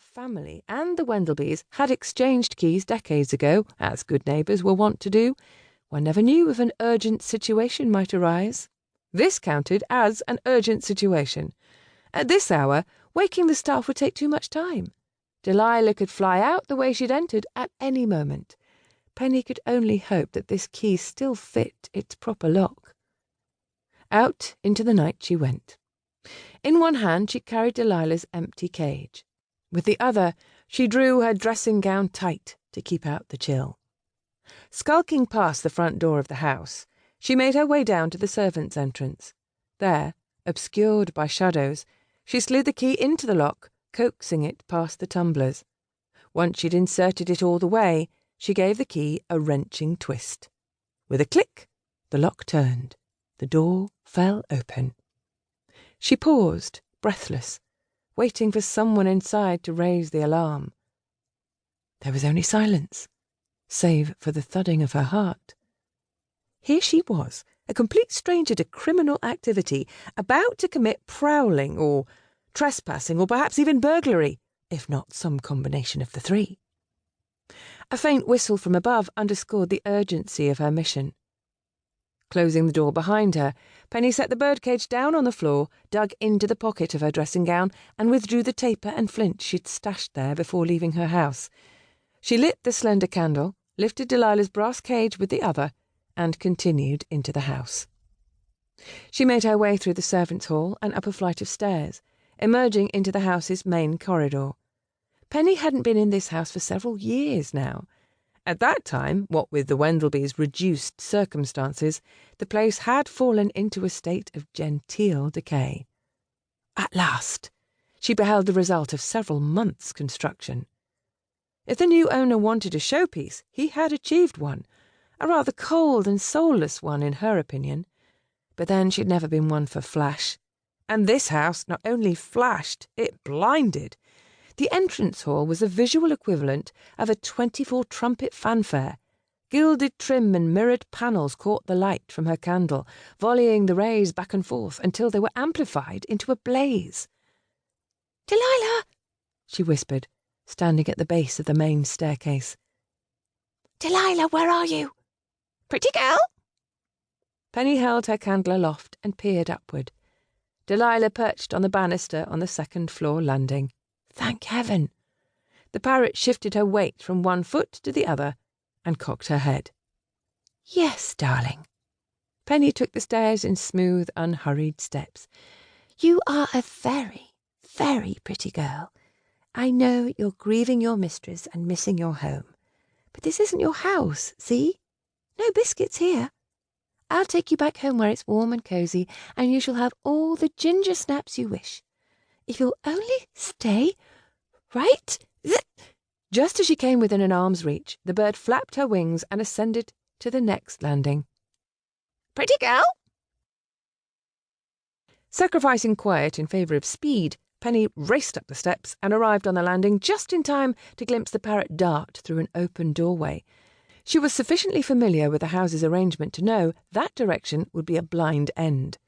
family and the Wendelbys had exchanged keys decades ago, as good neighbours were wont to do. One never knew if an urgent situation might arise. This counted as an urgent situation. At this hour, waking the staff would take too much time. Delilah could fly out the way she'd entered at any moment. Penny could only hope that this key still fit its proper lock. Out into the night she went. In one hand she carried Delilah's empty cage. With the other she drew her dressing gown tight to keep out the chill. Skulking past the front door of the house, she made her way down to the servants' entrance. There, obscured by shadows, she slid the key into the lock, coaxing it past the tumblers. Once she'd inserted it all the way, she gave the key a wrenching twist. With a click, the lock turned. The door fell open. She paused, breathless, waiting for someone inside to raise the alarm. There was only silence, save for the thudding of her heart. Here she was, a complete stranger to criminal activity, about to commit prowling or trespassing or perhaps even burglary, if not some combination of the three. A faint whistle from above underscored the urgency of her mission. Closing the door behind her, Penny set the birdcage down on the floor, dug into the pocket of her dressing gown, and withdrew the taper and flint she'd stashed there before leaving her house. She lit the slender candle, lifted Delilah's brass cage with the other, and continued into the house. She made her way through the servants' hall and up a flight of stairs, emerging into the house's main corridor. Penny hadn't been in this house for several years now. At that time, what with the Wendelbys' reduced circumstances, the place had fallen into a state of genteel decay. At last, she beheld the result of several months' construction. If the new owner wanted a showpiece, he had achieved one, a rather cold and soulless one in her opinion. But then she'd never been one for flash. And this house not only flashed, it blinded. The entrance hall was the visual equivalent of a 24-trumpet fanfare. Gilded trim and mirrored panels caught the light from her candle, volleying the rays back and forth until they were amplified into a blaze. "Delilah!" she whispered, standing at the base of the main staircase. "Delilah, where are you? Pretty girl?" Penny held her candle aloft and peered upward. Delilah perched on the banister on the second-floor landing. Thank heaven! The parrot shifted her weight from one foot to the other and cocked her head. "Yes, darling." Penny took the stairs in smooth, unhurried steps. "You are a very, very pretty girl. I know you're grieving your mistress and missing your home. But this isn't your house, see? No biscuits here. I'll take you back home where it's warm and cosy, and you shall have all the ginger snaps you wish. If you'll only stay right there." Just as she came within an arm's reach, the bird flapped her wings and ascended to the next landing. "Pretty girl!" Sacrificing quiet in favour of speed, Penny raced up the steps and arrived on the landing just in time to glimpse the parrot dart through an open doorway. She was sufficiently familiar with the house's arrangement to know that direction would be a blind end.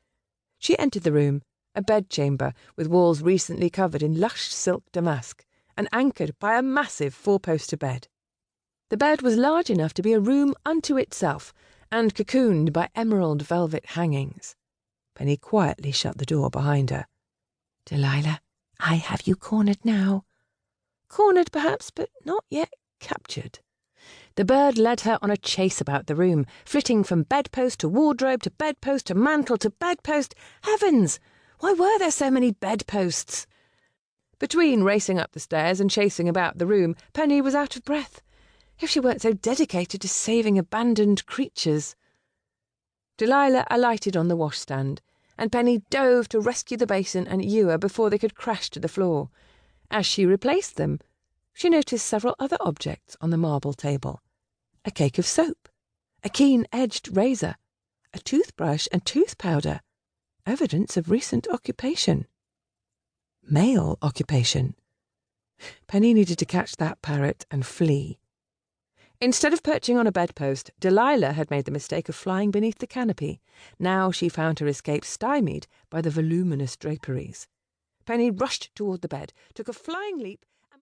She entered the room, a bedchamber with walls recently covered in lush silk damask, and anchored by a massive four-poster bed. The bed was large enough to be a room unto itself, and cocooned by emerald velvet hangings. Penny quietly shut the door behind her. "Delilah, I have you cornered now." Cornered, perhaps, but not yet captured. The bird led her on a chase about the room, flitting from bedpost to wardrobe to bedpost to mantel to bedpost. Heavens! Why were there so many bedposts? Between racing up the stairs and chasing about the room, Penny was out of breath. If she weren't so dedicated to saving abandoned creatures. Delilah alighted on the washstand, and Penny dove to rescue the basin and ewer before they could crash to the floor. As she replaced them, she noticed several other objects on the marble table. A cake of soap, a keen-edged razor, a toothbrush and tooth powder. Evidence of recent occupation. Male occupation. Penny needed to catch that parrot and flee. Instead of perching on a bedpost, Delilah had made the mistake of flying beneath the canopy. Now she found her escape stymied by the voluminous draperies. Penny rushed toward the bed, took a flying leap,